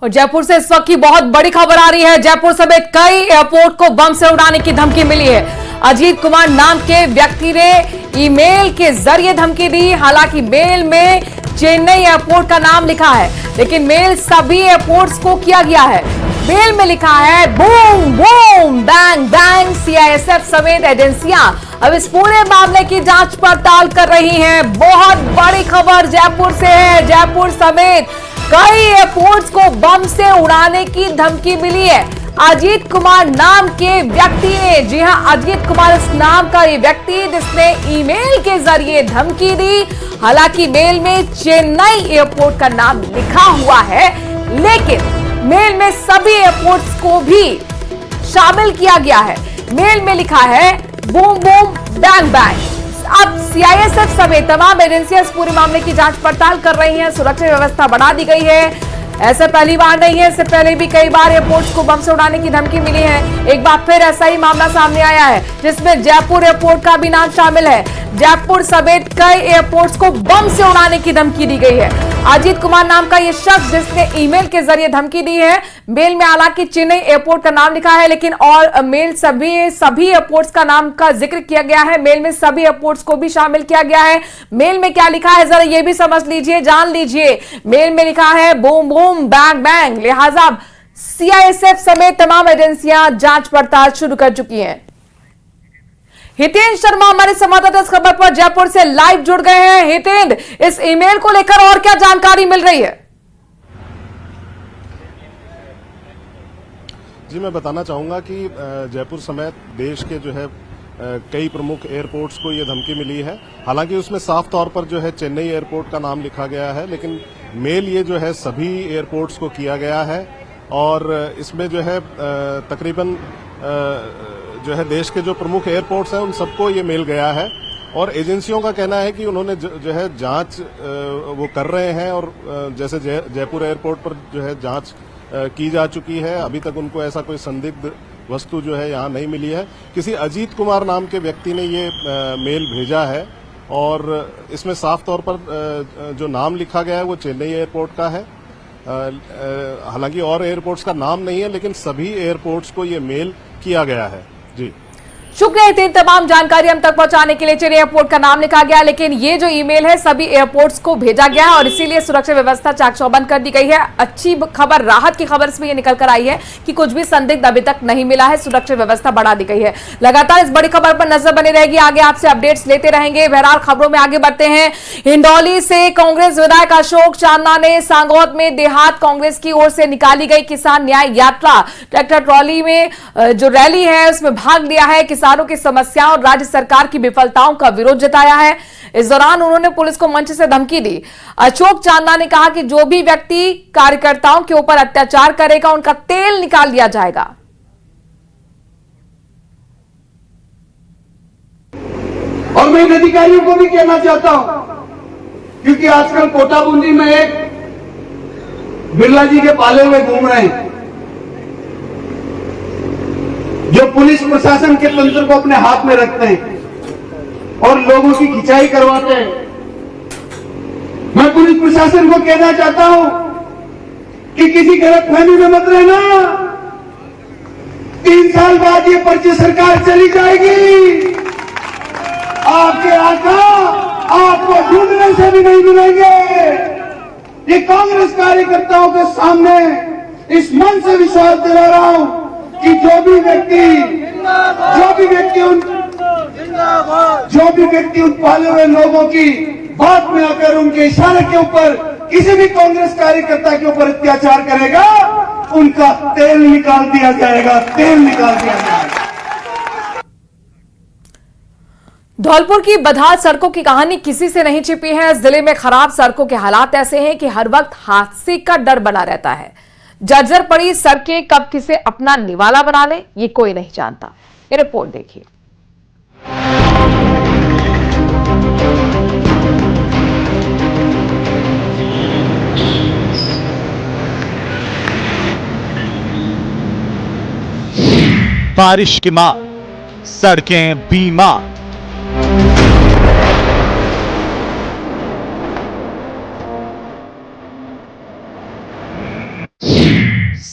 और जयपुर से इस वक्त की बहुत बड़ी खबर आ रही है। जयपुर समेत कई एयरपोर्ट को बम से उड़ाने की धमकी मिली है। अजीत कुमार नाम के व्यक्ति ने ईमेल के जरिए धमकी दी। हालांकि मेल में चेन्नई एयरपोर्ट का नाम लिखा है, लेकिन मेल सभी एयरपोर्ट्स को किया गया है। मेल में लिखा है boom boom bang bang. CISF समेत एजेंसियां अब इस पूरे मामले की जांच पड़ताल कर रही हैं। बहुत बड़ी खबर जयपुर से है। जयपुर समेत कई एयरपोर्ट्स को बम से उड़ाने की धमकी मिली है। अजीत कुमार नाम के व्यक्ति ने, जी हां, अजीत कुमार इस नाम का ये व्यक्ति जिसने ईमेल के जरिए धमकी दी। हालांकि मेल में चेन्नई एयरपोर्ट का नाम लिखा हुआ है, लेकिन मेल में सभी एयरपोर्ट्स को भी शामिल किया गया है। मेल में लिखा है बूम बूम बैंग बैंग। अब सीआईएसएफ समेत तमाम एजेंसियां इस पूरे मामले की जांच पड़ताल कर रही हैं। सुरक्षा व्यवस्था बढ़ा दी गई है। ऐसा पहली बार नहीं है, इससे पहले भी कई बार एयरपोर्ट्स को बम से उड़ाने की धमकी मिली है। एक बार फिर ऐसा ही मामला सामने आया है, जिसमें जयपुर एयरपोर्ट का भी नाम शामिल है। जयपुर समेत कई एयरपोर्ट्स को बम से उड़ाने की धमकी दी गई है। अजीत कुमार नाम का यह शख्स जिसने ईमेल के जरिए धमकी दी है। मेल में हालांकि चेन्नई एयरपोर्ट का नाम लिखा है, लेकिन और मेल सभी एयरपोर्ट्स का नाम का जिक्र किया गया है। मेल में सभी एयरपोर्ट्स को भी शामिल किया गया है। मेल में क्या लिखा है जरा ये भी समझ लीजिए, जान लीजिए। मेल में लिखा है बूम बूम बैंग बैंग। लिहाजा सीआईएसएफ समेत तमाम एजेंसियां जांच पड़ताल शुरू कर चुकी हैं। हितेंद्र शर्मा हमारे संवाददाता इस खबर पर जयपुर से लाइव जुड़ गए हैं। हितेंद्र, इस ईमेल को लेकर और क्या जानकारी मिल रही है? जी, मैं बताना चाहूंगा कि जयपुर समेत देश के जो है कई प्रमुख एयरपोर्ट्स को ये धमकी मिली है। हालांकि उसमें साफ तौर पर जो है चेन्नई एयरपोर्ट का नाम लिखा गया है, लेकिन मेल ये जो है सभी एयरपोर्ट्स को किया गया है। और इसमें जो है तकरीबन जो है देश के जो प्रमुख एयरपोर्ट्स हैं उन सबको ये मेल गया है। और एजेंसियों का कहना है कि उन्होंने जो है जांच वो कर रहे हैं। और जैसे जयपुर एयरपोर्ट पर जो है जांच की जा चुकी है। अभी तक उनको ऐसा कोई संदिग्ध वस्तु जो है यहाँ नहीं मिली है। किसी अजीत कुमार नाम के व्यक्ति ने ये मेल भेजा है और इसमें साफ तौर पर जो नाम लिखा गया है वो चेन्नई एयरपोर्ट का है। हालांकि और एयरपोर्ट्स का नाम नहीं है, लेकिन सभी एयरपोर्ट्स को ये मेल किया गया है। जी, शुक्रिया हितेंद्र, तमाम जानकारी हम तक पहुंचाने के लिए। चेन्नई एयरपोर्ट का नाम लिखा गया, लेकिन ये जो ईमेल है सभी एयरपोर्ट्स को भेजा गया है और इसीलिए सुरक्षा व्यवस्था चाक चौबंद कर दी गई है। अच्छी खबर, राहत की खबर इसमें ये निकल कर आई है कि कुछ भी संदिग्ध अभी तक नहीं मिला है। सुरक्षा व्यवस्था बढ़ा दी गई है। लगातार इस बड़ी खबर पर नजर बनी रहेगी, आगे आपसे अपडेट्स लेते रहेंगे। बहरहाल खबरों में आगे बढ़ते हैं। हिंडौली से कांग्रेस विधायक अशोक चांदना ने सांगौद में देहात कांग्रेस की ओर से निकाली गई किसान न्याय यात्रा ट्रैक्टर ट्रॉली में जो रैली है उसमें भाग लिया है। किसानों की समस्याओं और राज्य सरकार की विफलताओं का विरोध जताया है। इस दौरान उन्होंने पुलिस को मंच से धमकी दी। अशोक चांदना ने कहा कि जो भी व्यक्ति कार्यकर्ताओं के ऊपर अत्याचार करेगा उनका तेल निकाल लिया जाएगा। और मैं इन अधिकारियों को भी कहना चाहता हूं, क्योंकि आजकल कोटा बूंदी में एक बिरला जी के पाले हुए घूम रहे हैं, जो पुलिस प्रशासन के तंत्र को अपने हाथ में रखते हैं और लोगों की खिंचाई करवाते हैं। मैं पुलिस प्रशासन को कहना चाहता हूं कि किसी गलतफहमी में मत रहना। 3 साल बाद ये पर्ची सरकार चली जाएगी। आपके आका आपको ढूंढने से भी नहीं मिलेंगे। ये कांग्रेस कार्यकर्ताओं के सामने इस मन से विश्वास दिला रहा हूं कि जो भी व्यक्ति उन पाले हुए लोगों की बात में आकर उनके इशारे के ऊपर किसी भी कांग्रेस कार्यकर्ता के ऊपर अत्याचार करेगा, उनका तेल निकाल दिया जाएगा, तेल निकाल दिया जाएगा। धौलपुर की बदहाल सड़कों की कहानी किसी से नहीं छिपी है। जिले में खराब सड़कों के हालात ऐसे हैं कि हर वक्त हादसे का डर बना रहता है। जर्जर पड़ी सड़कें कब किसे अपना निवाला बना ले ये कोई नहीं जानता। ये रिपोर्ट देखिए। बारिश की मां, सड़कें बीमार।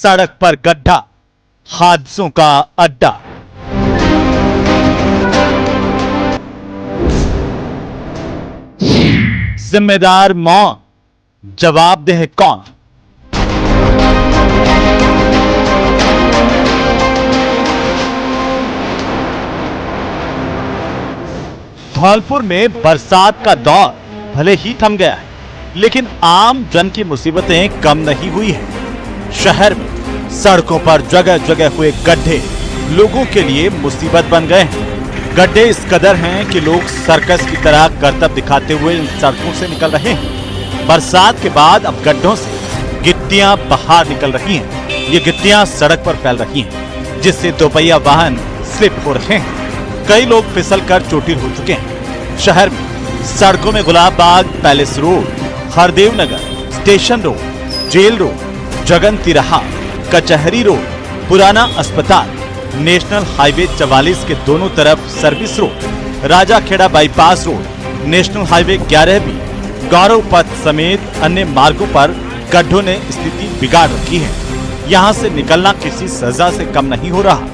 सड़क पर गड्ढा, हादसों का अड्डा। जिम्मेदार मौन, जवाबदेह कौन? धौलपुर में बरसात का दौर भले ही थम गया है, लेकिन आम जन की मुसीबतें कम नहीं हुई है। शहर में सड़कों पर जगह जगह हुए गड्ढे लोगों के लिए मुसीबत बन गए हैं। गड्ढे इस कदर हैं कि लोग सर्कस की तरह करतब दिखाते हुए इन सड़कों से निकल रहे हैं। बरसात के बाद अब गड्ढों से गिट्टियां बाहर निकल रही हैं। ये गिट्टियां सड़क पर फैल रही हैं, जिससे दोपहिया वाहन स्लिप हो रहे हैं। कई लोग फिसल कर चोटिल हो चुके हैं। शहर में सड़कों में Gulab Bagh, palace road, Hardev Nagar, station road, jail road, Jagan Tiraha, Kachahri road, पुराना अस्पताल, नेशनल हाईवे 44 के दोनों तरफ service road, Raja Kheda bypass road, national highway 11B, Gaurav Path समेत अन्य मार्गों पर गड्ढों ने स्थिति बिगाड़ रखी है। यहाँ से निकलना किसी सजा से कम नहीं हो रहा।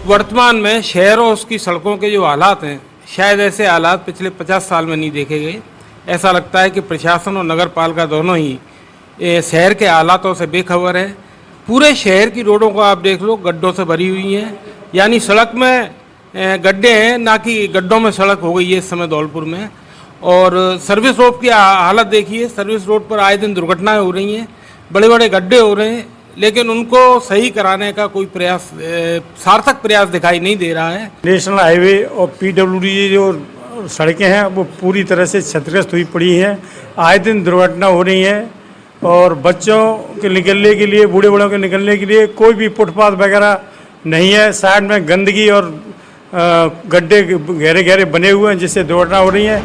वर्तमान में शहर और उसकी सड़कों के जो हालात हैं, शायद ऐसे हालात पिछले 50 साल में नहीं देखे गए। ऐसा लगता है कि प्रशासन और नगर पालिका दोनों ही शहर के हालातों से बेखबर है। पूरे शहर की रोडों को आप देख लो, गड्ढों से भरी हुई हैं। यानी सड़क में गड्ढे हैं, ना कि गड्ढों में सड़क हो गई है इस समय धौलपुर में। और सर्विस रोड की हालत देखिए, सर्विस रोड पर आए दिन दुर्घटनाएं हो रही हैं, बड़े बड़े गड्ढे हो रहे हैं, लेकिन उनको सही कराने का कोई प्रयास, सार्थक प्रयास दिखाई नहीं दे रहा है। नेशनल हाईवे और PWD जो सड़कें हैं वो पूरी तरह से क्षतिग्रस्त हुई पड़ी हैं। आए दिन दुर्घटना हो रही है और बच्चों के निकलने के लिए, बूढ़े बूढ़ों के निकलने के लिए कोई भी फुटपाथ वगैरह नहीं है। साइड में गंदगी और गड्ढे गहरे गहरे बने हुए हैं, जिससे दुर्घटना हो रही है।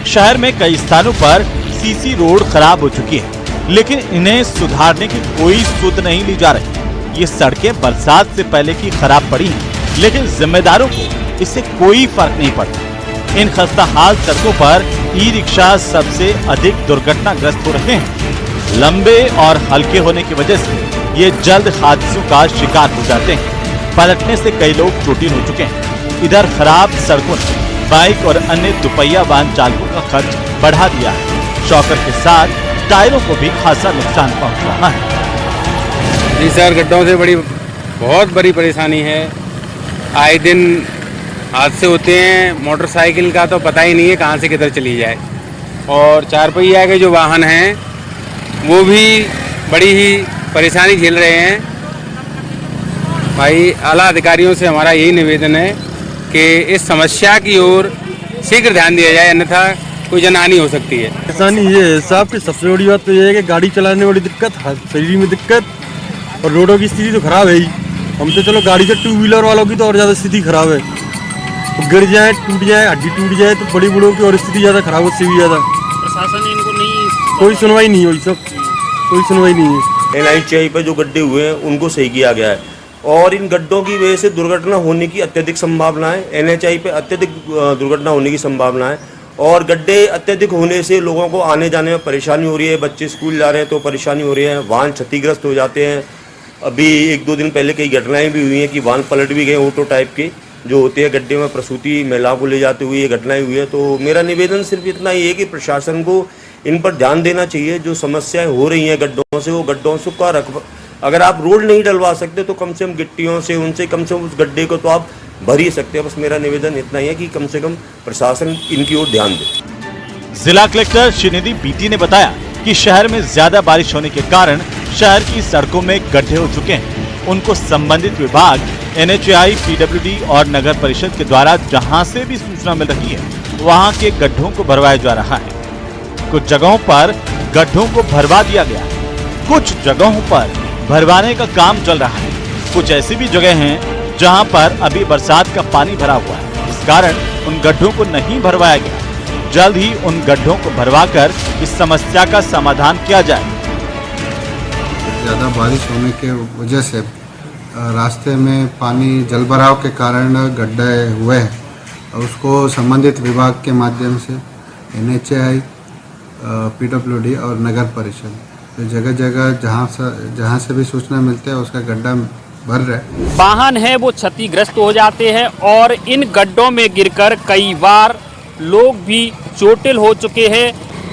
शहर में कई स्थानों पर सीसी रोड खराब हो चुकी है, लेकिन इन्हें सुधारने की कोई सुध नहीं ली जा रही। ये सड़कें बरसात से पहले की खराब पड़ी हैं, लेकिन जिम्मेदारों को इससे कोई फर्क नहीं पड़ता। इन खस्ता हाल सड़कों पर ई रिक्शा सबसे अधिक दुर्घटनाग्रस्त हो रहे हैं। लंबे और हल्के होने की वजह से ये जल्द हादसों का शिकार हो जाते हैं। पलटने से कई लोग चोटिल हो चुके हैं। इधर खराब सड़कों ने बाइक और अन्य दुपहिया वाहन चालकों का खर्च बढ़ा दिया है। शॉकर के साथ टायरों को भी खासा नुकसान पहुंच रहा है। जी सर, गड्ढों से बहुत बड़ी परेशानी है। आए दिन हादसे होते हैं। मोटरसाइकिल का तो पता ही नहीं है कहाँ से किधर चली जाए, और चार पहिया के जो वाहन हैं वो भी बड़ी ही परेशानी झेल रहे हैं। भाई, आला अधिकारियों से हमारा यही निवेदन है कि इस समस्या की ओर शीघ्र ध्यान दिया जाए, अन्यथा कोई जनहानि हो सकती है। परेशानी ये है साहब कि सबसे बड़ी बात तो ये है कि गाड़ी चलाने में बड़ी दिक्कत, शरीर में दिक्कत, और रोडों की स्थिति तो खराब है ही। हम तो चलो गाड़ी से 2 व्हीलर वालों की तो और ज़्यादा स्थिति खराब है। तो गिर जाए, टूट जाए, हड्डी टूट जाए तो बड़ी बूढ़ों की और स्थिति ज़्यादा खराब हो, उससे भी ज़्यादा। प्रशासन इनको नहीं, कोई सुनवाई नहीं हुई, सब कोई सुनवाई नहीं है। NHI पे जो गड्ढे हुए हैं उनको सही किया गया है, और इन गड्ढों की वजह से दुर्घटना होने की अत्यधिक संभावना है। NHI पे अत्यधिक दुर्घटना होने की संभावना है, और गड्ढे अत्यधिक होने से लोगों को आने जाने में परेशानी हो रही है। बच्चे स्कूल जा रहे हैं तो परेशानी हो रही है, वाहन क्षतिग्रस्त हो जाते हैं। अभी 1-2 दिन पहले कई घटनाएं भी हुई हैं कि वाहन पलट भी गए, ऑटो टाइप के जो होते हैं गड्ढे में, प्रसूति महिलाओं को ले जाते हुए ये घटनाएं हुई है। तो मेरा निवेदन सिर्फ इतना ही है कि प्रशासन को इन पर ध्यान देना चाहिए। जो समस्याएं हो रही हैं गड्ढों से, वो गड्ढों से का अगर आप रोड नहीं डलवा सकते तो कम से कम गिट्टियों से, उनसे कम से कम उस गड्ढे को तो आप भर ही सकते हैं। बस मेरा निवेदन इतना ही है कि कम से कम प्रशासन इनकी ओर ध्यान दे। जिला कलेक्टर श्रीनिधि बीटी ने बताया कि शहर में ज्यादा बारिश होने के कारण शहर की सड़कों में गड्ढे हो चुके हैं। उनको संबंधित विभाग NHI, PWD और नगर परिषद के द्वारा जहां से भी सूचना मिल रही है वहां के गड्ढों को भरवाया जा रहा है। कुछ जगहों पर गड्ढों को भरवा दिया गया, कुछ जगहों पर भरवाने का काम चल रहा है। कुछ ऐसी भी जगह हैं जहां पर अभी बरसात का पानी भरा हुआ है, इस कारण उन गड्ढों को नहीं भरवाया गया। जल्द ही उन गड्ढों को भरवाकर इस समस्या का समाधान किया जाए। ज़्यादा बारिश होने के वजह से रास्ते में पानी जलभराव के कारण गड्ढे हुए हैं, और उसको संबंधित विभाग के माध्यम से NHI, PWD और नगर परिषद तो जगह जगह जहाँ से भी सूचना मिलती है उसका गड्ढा भर रहा है। वाहन है वो क्षतिग्रस्त हो जाते हैं और इन गड्ढों में गिरकर कई बार लोग भी चोटिल हो चुके हैं।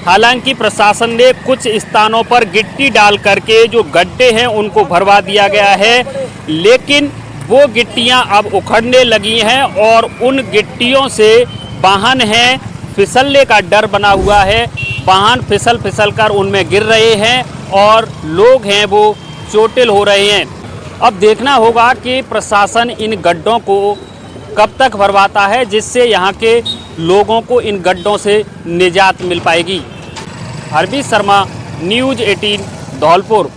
हालांकि प्रशासन ने कुछ स्थानों पर गिट्टी डाल करके जो गड्ढे हैं उनको भरवा दिया गया है, लेकिन वो गिट्टियां अब उखड़ने लगी हैं और उन गिट्टियों से वाहन हैं फिसलने का डर बना हुआ है। वाहन फिसल कर उनमें गिर रहे हैं और लोग हैं वो चोटिल हो रहे हैं। अब देखना होगा कि प्रशासन इन गड्ढों को कब तक भरवाता है, जिससे यहाँ के लोगों को इन गड्ढों से निजात मिल पाएगी। हरबीर शर्मा, न्यूज़ 18 धौलपुर।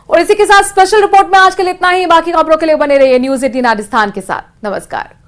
और इसी के साथ स्पेशल रिपोर्ट में आज के लिए इतना ही। बाकी खबरों के लिए बने रहिए न्यूज़ 18 राजस्थान के साथ। नमस्कार।